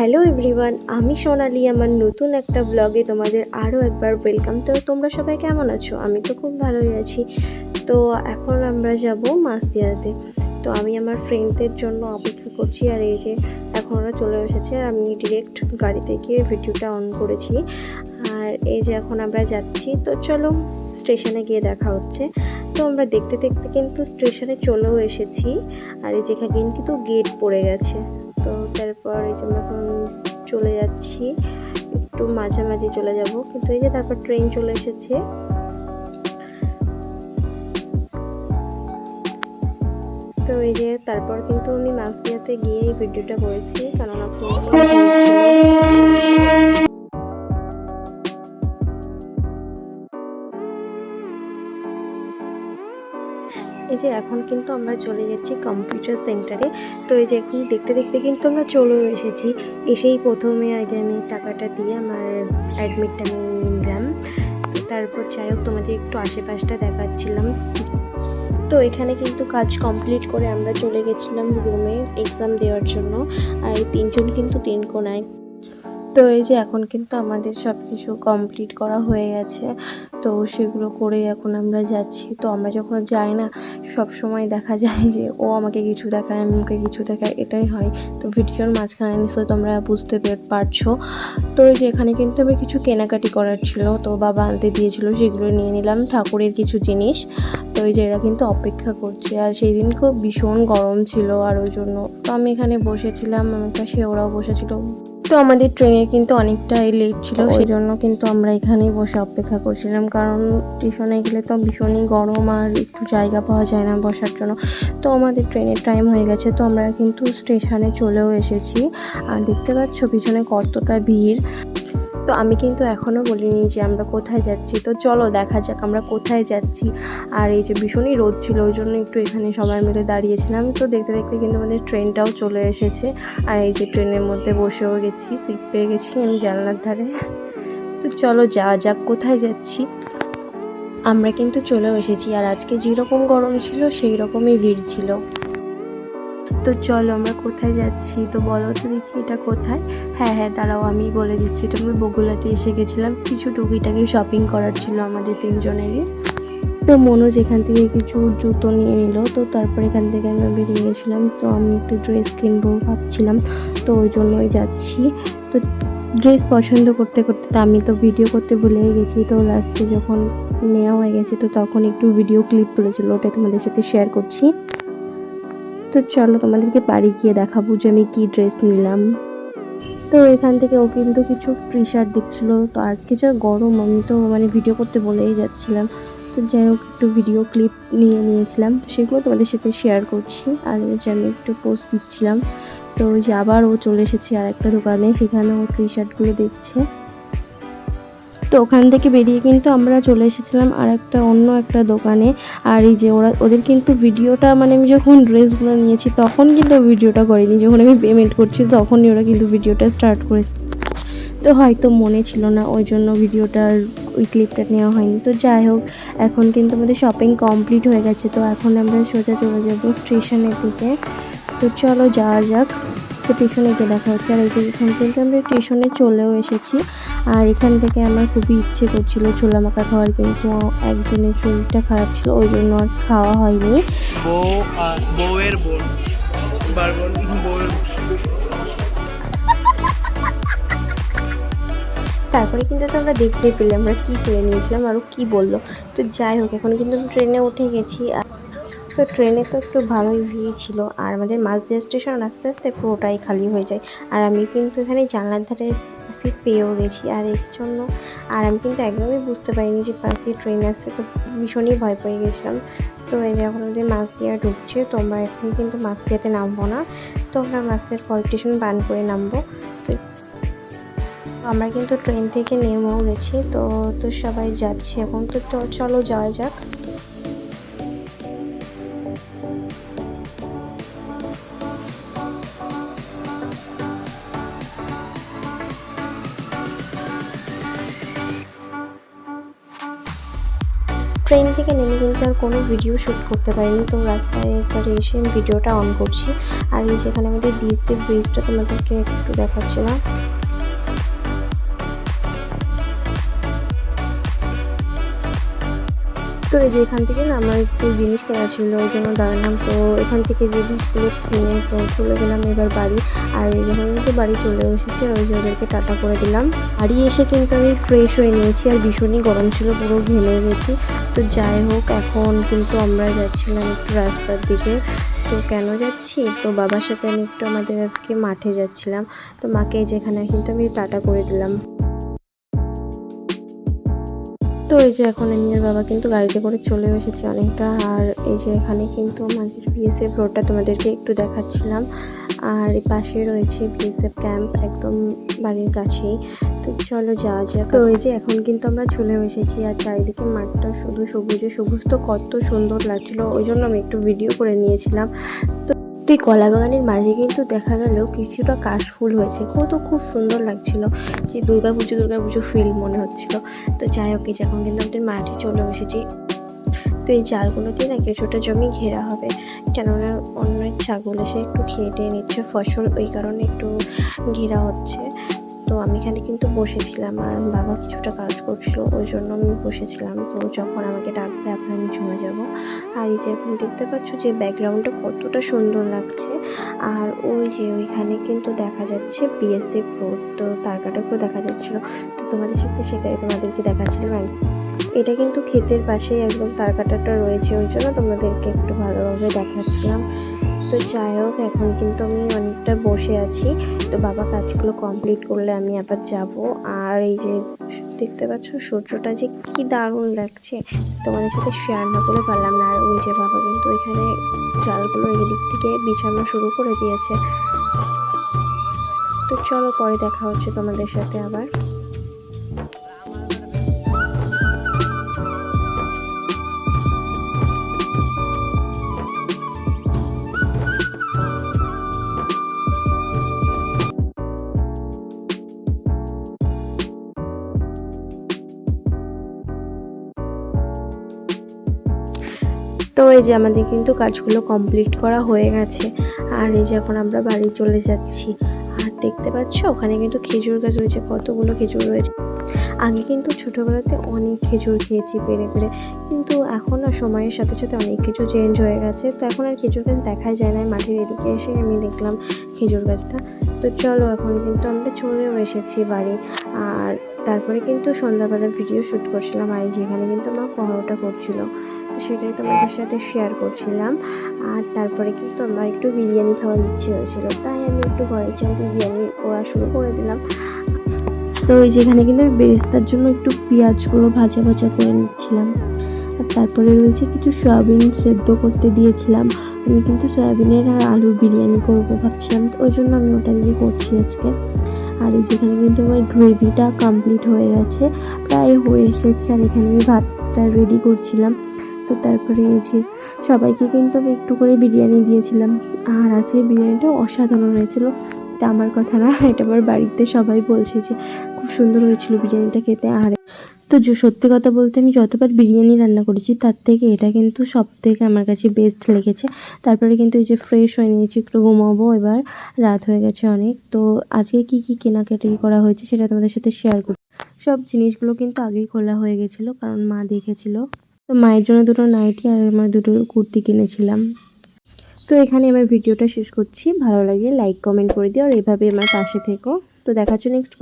Hello everyone, আমি সোনালি। আমার নতুন একটা ব্লগে তোমাদের আরও একবার ওয়েলকাম। তো তোমরা সবাই কেমন আছো? আমি তো খুব ভালোই আছি। তো এখন আমরা যাব মাসদিয়াতে। তো আমি আমার ফ্রেন্ডদের জন্য অপেক্ষা করছি, আর এই যে এখন ওরা চলে এসেছে। আর আমি ডিরেক্ট গাড়িতে গিয়ে ভিডিওটা অন করেছি। আর এই যে এখন আমরা যাচ্ছি, তো চলো স্টেশনে গিয়ে দেখা হচ্ছে। তো আমরা দেখতে দেখতে কিন্তু স্টেশনে চলেও এসেছি। আর এই যেখানে কিন্তু গেট পড়ে গেছে। তো তারপর এই যে আমরা এখন চলে যাচ্ছি, একটু মাঝামাঝি চলে যাব। কিন্তু এই যে তারপর ট্রেন চলে এসেছে। তো এই যে তারপর কিন্তু আমি মাসদিয়াতে গিয়ে এই ভিডিওটা করেছি, কারণ এই যে এখন কিন্তু আমরা চলে যাচ্ছি কম্পিউটার সেন্টারে। তো এই যে এখন দেখতে দেখতে কিন্তু আমরা চলেও এসেছি। এসেই প্রথমে আগে আমি টাকাটা দিয়ে আমার অ্যাডমিটটা আমি নিলাম। তারপর যাই হোক তোমাদের একটু আশেপাশটা দেখাচ্ছিলাম। তো এখানে কিন্তু কাজ কমপ্লিট করে আমরা চলে গেছিলাম রুমে এক্সাম দেওয়ার জন্য। আর এই তিনজন কিন্তু তিন কোণায়। তো এই যে এখন কিন্তু আমাদের সব কিছু কমপ্লিট করা হয়ে গেছে। তো সেগুলো করে এখন আমরা যাচ্ছি। তো আমরা যখন যাই না, সব সময় দেখা যায় যে ও আমাকে কিছু দেখায়, আমি ওকে কিছু দেখায়, এটাই হয়। তো ভিডিওর মাঝখানে নিশ্চয়ই তোমরা বুঝতে পারছো। তো এই যে এখানে কিন্তু আমি কিছু কেনাকাটি করার ছিল, তো বাবা আনতে দিয়েছিল, সেগুলো নিয়ে নিলাম, ঠাকুরের কিছু জিনিস। তো এই যে এরা কিন্তু অপেক্ষা করছে। আর সেই দিন খুব ভীষণ গরম ছিল, আর ওই জন্য তো আমি এখানে বসেছিলাম, আমার পাশে ওরাও বসেছিল। তো আমাদের ট্রেনের কিন্তু অনেকটাই লেট ছিল, সেই জন্য কিন্তু আমরা এখানেই বসে অপেক্ষা করছিলাম, কারণ স্টেশনে গেলে তো ভীষণই গরম আর একটু জায়গা পাওয়া যায় না বসার জন্য। তো আমাদের ট্রেনের টাইম হয়ে গেছে, তো আমরা কিন্তু স্টেশনে চলেও এসেছি। আর দেখতে পাচ্ছ পিছনে কতটা ভিড়। তো আমি কিন্তু এখনও বলিনি যে আমরা কোথায় যাচ্ছি। তো চলো দেখা যাক আমরা কোথায় যাচ্ছি। আর এই যে ভীষণই রোদ ছিল, ওই জন্য একটু এখানে সবাই মিলে দাঁড়িয়েছিলাম। তো দেখতে দেখতে কিন্তু আমাদের ট্রেনটাও চলে এসেছে। আর এই যে ট্রেনের মধ্যে বসেও গেছি, সিট পেয়ে গেছি আমি জানলার ধারে। তো চলো যাওয়া যাক কোথায় যাচ্ছি। আমরা কিন্তু চলেও এসেছি। আর আজকে যেরকম গরম ছিল সেই রকমই ভিড় ছিল। তো চলো আমরা কোথায় যাচ্ছি, তো বলো তো দেখি এটা কোথায়। হ্যাঁ দাঁড়াও আমি বলে দিচ্ছি, এটা আমরা বগুলাতে এসে গেছিলাম। কিছু টুকিটাকি শপিং করার ছিল আমাদের তিনজনেরই। তো মনোজ এখান থেকে কিছু জুতো নিয়ে নিল। তো তারপর এখান থেকে আমরা বেরিয়ে গেছিলাম। তো আমি একটু ড্রেস কিনবো ভাবছিলাম, তো ওই জন্যই যাচ্ছি। তো ড্রেস পছন্দ করতে করতে তো আমি তো ভিডিও করতে ভুলেই গেছি। তো লাস্টে যখন নেওয়া হয়ে গেছে, তো তখন একটু ভিডিও ক্লিপ তুলেছিল, ওটা তোমাদের সাথে শেয়ার করছি। তো চলো তোমাদেরকে বাড়ি গিয়ে দেখাবো যে আমি কী ড্রেস নিলাম। তো এখান থেকে ও কিন্তু কিছু টি শার্ট দিচ্ছিলো। তো আজকে যা গরম, আমি তো ভিডিও করতে বলেই যাচ্ছিলাম। তো যাই হোক একটু ভিডিও ক্লিপ নিয়েছিলাম, তো সেগুলো তোমাদের সাথে শেয়ার করছি। আর যে আমি একটু পোস্ট দিচ্ছিলাম। তো ওই যে আবার ও চলে এসেছে আর একটা দোকানে, সেখানে ও টি শার্টগুলো দেখছে। তো ওখান থেকে বেরিয়ে কিন্তু আমরা চলে এসেছিলাম আর অন্য একটা দোকানে। আর এই যে ওদের কিন্তু ভিডিওটা আমি যখন ড্রেসগুলো নিয়েছি তখন কিন্তু ভিডিওটা করিনি, যখন আমি পেমেন্ট করছি তখনই ওরা কিন্তু ভিডিওটা স্টার্ট করেছে। তো হয়তো মনে ছিল না, ওই জন্য ভিডিওটার ওই ক্লিপটা নেওয়া হয়নি। তো যাই হোক এখন কিন্তু আমাদের শপিং কমপ্লিট হয়ে গেছে। তো এখন আমরা সোজা চলে যাব স্টেশনের দিকে। তো চলো যাওয়া যাক। তো স্টেশনে গিয়ে দেখা হচ্ছে। আর এই যে এখান কিন্তু আমরা স্টেশনে চলেও এসেছি। আর এখান থেকে আমার খুবই ইচ্ছে করছিল ছোলা মাখা খাওয়ার, কিন্তু একদিনের শরীরটা খারাপ ছিল, ওই জন্য আর খাওয়া হয়নি। তারপরে কিন্তু আমরা দেখতে পেলে আমরা কী করে নিয়েছিলাম, আরও কী বললো। তো যাই হোক এখন কিন্তু ট্রেনে উঠে গেছি। তো ট্রেনে তো একটু ভালোই ভিড় ছিল। আর আমাদের মাঝদিয়া স্টেশন আস্তে আস্তে পুরোটাই খালি হয়ে যায়। আর আমি কিন্তু এখানে জানলার ধারে সিট পেয়েও গেছি। আর এর জন্য আমি কিন্তু একদমই বুঝতে পারিনি যে পাশ দিয়ে ট্রেন আসছে, তো ভীষণই ভয় পেয়ে গেছিলাম। তো এই যে এখন আমাদের মাঝদিয়া ঢুকছে, তো আমরা এখন কিন্তু মাঝদিয়াতে নামবো না, তো আমরা মাঝদিয়ার পর স্টেশন বার্নপুরে নামবো। তো আমরা কিন্তু ট্রেন থেকে নেমেও গেছি। তো সবাই যাচ্ছি এখন। তো চলো যাওয়া যাক। ট্রেন থেকে নেমে কিন্তু আর কোনো ভিডিও শ্যুট করতে পারিনি। তো রাস্তায় একবার এসে ভিডিওটা অন করছি। আর এই যেখানে আমাদের বিএসএফ ব্রিজটা তোমাদেরকে একটু দেখাচ্ছিলাম। তো এই যে এখান থেকে না আমার একটু জিনিস কেনা ছিল, ওই জন্য দাঁড়ালাম। তো এখান থেকে জিনিসগুলো কিনে তো চলে গেলাম এবার বাড়ি। আর এই যখন কিন্তু বাড়ি চলে এসেছি, আর ওই যে ওদেরকে টাটা করে দিলাম। বাড়ি এসে কিন্তু আমি ফ্রেশ হয়ে নিয়েছি, আর ভীষণই গরম ছিল, পুরো ঘেমে গেছি। তো যাই হোক, এখন কিন্তু আমরা যাচ্ছিলাম একটু রাস্তার দিকে। তো কেন যাচ্ছি, তো বাবার সাথে আমি একটু আমাদের আজকে মাঠে যাচ্ছিলাম। তো মাকে যেখানে কিন্তু আমি টাটা করে দিলাম। তো এই যে এখন আমি আর বাবা কিন্তু গাড়িতে করে চলে এসেছি অনেকটা। আর এই যে এখানে কিন্তু মাঝের বিএসএফ রোডটা তোমাদেরকে একটু দেখাচ্ছিলাম। আর এই পাশে রয়েছে বিএসএফ ক্যাম্প, একদম বাড়ির কাছেই। তো চলো যাওয়া যাক। তো এই যে এখন কিন্তু আমরা চলে এসেছি, আর চারিদিকে মাঠটা শুধু সবুজে সবুজ, তো কত সুন্দর লাগছিল, ওই জন্য আমি একটু ভিডিও করে নিয়েছিলাম। তো এই কলা বাগানের মাঝে কিন্তু দেখা গেল কিছুটা কাশফুল হয়েছে, কত খুব সুন্দর লাগছিল, যে দুর্গাপুজো ফিল মনে হচ্ছিল। তো যাই হোক, এখন কিন্তু আমাদের মাঠে চলে এসেছি। তো এই জালগুলো দিয়ে না কিছুটা জমি ঘেরা হবে, কেননা অন্য ছাগল এসে একটু খেয়ে টেয়ে নিচ্ছে ফসল, ওই কারণে একটু ঘেরা হচ্ছে। তো আমি এখানে কিন্তু বসেছিলাম, আর বাবা কিছুটা কাজ করছিল, ওই জন্য আমি বসেছিলাম। তো যখন আমাকে ডাকবে আপনার আমি চলে যাব। আর এই যে এখন দেখতে পাচ্ছ যে ব্যাকগ্রাউন্ডটা কতটা সুন্দর লাগছে। আর ওই যে ওইখানে কিন্তু দেখা যাচ্ছে বিএসএফ রোড, তো তারকাটাকেও দেখা যাচ্ছিল। তো তোমাদের সাথে সেটাই তোমাদেরকে দেখাচ্ছিলাম। এটা কিন্তু ক্ষেতের পাশেই একদম তারকাটাটা রয়েছে, ওই জন্য তোমাদেরকে একটু ভালোভাবে দেখাচ্ছিলাম। তো যাই হোক, এখন কিন্তু আমি অনেকটা বসে আছি। তো বাবা কাজগুলো কমপ্লিট করলে আমি আবার যাব। আর এই যে দেখতে পাচ্ছ সূর্যটা যে কি দারুণ লাগছে, তোমাদের সাথে শেয়ার না করে পারলাম না। আর ওই যে বাবা কিন্তু এখানে জালগুলো এদিক থেকে বিছানো শুরু করে দিয়েছে। তো চলো পরে দেখা হচ্ছে তোমাদের সাথে আবার। তো এই যে আমাদের কিন্তু কাজগুলো কমপ্লিট করা হয়ে গেছে। আর এই যে এখন আমরা বাড়ি চলে যাচ্ছি। আর দেখতে পাচ্ছ ওখানে কিন্তু খেজুর গাছ রয়েছে, কতগুলো খেজুর রয়েছে। আগে কিন্তু ছোটোবেলাতে অনেক খেজুর খেয়েছি পেরে পেরে, কিন্তু এখন না সময়ের সাথে সাথে অনেক কিছু চেঞ্জ হয়ে গেছে। তো এখন আর খেজুর গাছ দেখাই যায় না। মাঠের এদিকে এসে আমি দেখলাম খেজুর গাছটা। তো চলো এখন কিন্তু আমরা চলেও এসেছি বাড়ি। আর তারপরে কিন্তু সন্ধ্যাবেলা ভিডিও শ্যুট করছিলাম, আর যেখানে কিন্তু মা পরোটা করছিল, তো সেটাই তোমাদের সাথে শেয়ার করছিলাম। আর তারপরে কিন্তু আমার একটু বিরিয়ানি খাওয়ার ইচ্ছে হয়েছিল, তাই আমি একটু ঘরে চাই বিরিয়ানি করা শুরু করে দিলাম। তো ওই যেখানে কিন্তু আমি বেরেস্তার জন্য একটু পেঁয়াজগুলো ভাজা ভাজা করে নিচ্ছিলাম। আর তারপরে রয়েছে কিছু সয়াবিন সেদ্ধ করতে দিয়েছিলাম। আমি কিন্তু সয়াবিনের আর আলুর বিরিয়ানি করবো ভাবছিলাম, ওই জন্য আমি ওটা দিয়ে করছি আজকে। আর এই যেখানে কিন্তু আমার গ্রেভিটা কমপ্লিট হয়ে গেছে, প্রায় হয়ে এসেছে। আর এখানে আমি ভাতটা রেডি করছিলাম। তো তারপরে এই যে সবাইকে কিন্তু আমি একটু করে বিরিয়ানি দিয়েছিলাম। আর আজকের বিরিয়ানিটা অসাধারণ হয়েছিল, এটা আমার কথা না, এটা আমার বাড়িতে সবাই বলছে যে খুব সুন্দর হয়েছিল বিরিয়ানিটা খেতে। আর তো সত্যি কথা বলতে আমি যতবার বিরিয়ানি রান্না করেছি তার থেকে এটা কিন্তু সব থেকে আমার কাছে বেস্ট লেগেছে। তারপরে কিন্তু এই যে ফ্রেশ হয়ে নিয়েছি, একটু ঘুমাবো এবার, রাত হয়ে গেছে অনেক। তো আজকে কি কি কেনাকাটি করা হয়েছে সেটা তোমাদের সাথে শেয়ার করি। সব জিনিসগুলো কিন্তু আগেই খোলা হয়ে গেছিলো, কারণ মা দেখেছিল। তো মায়ের জন্য দুটো নাইটি আর আমার দুটো কুর্তি কিনেছিলাম। তো এখানে আমার ভিডিওটা শেষ করছি। ভালো লাগলে লাইক কমেন্ট করে দিও, আর এভাবে আমার পাশে থেকো। তো দেখা হচ্ছে নেক্সট।